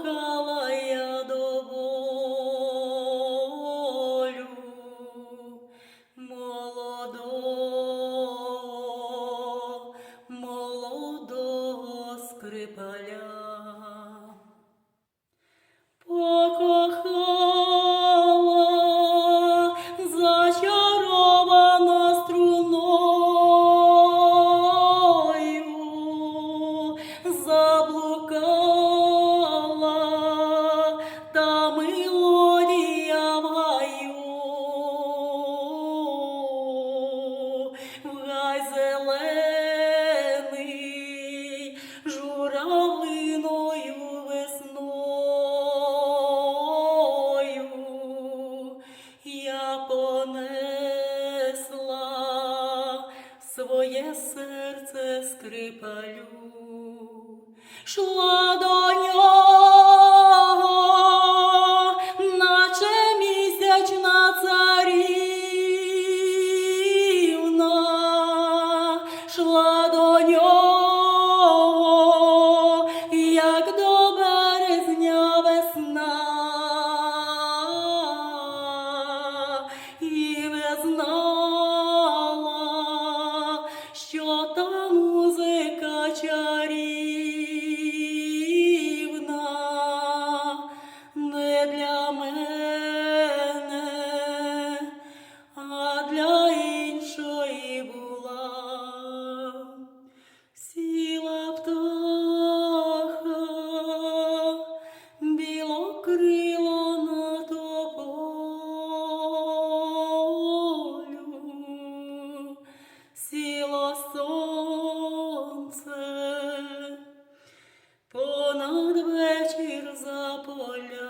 кохала я до болю молодого скрипаля. Покохала зачарована струною, заблукала та мелодія в гай зелений журавлиною я понесла своє серце скрипалю, шла до нього, наче місячна царівна, шла до нього, як до березня весна. І не знала, що та музика чарівна не для мене, а для іншої була. Сіла птаха білокрила на тополю, сіло сонце понад вечір за поля.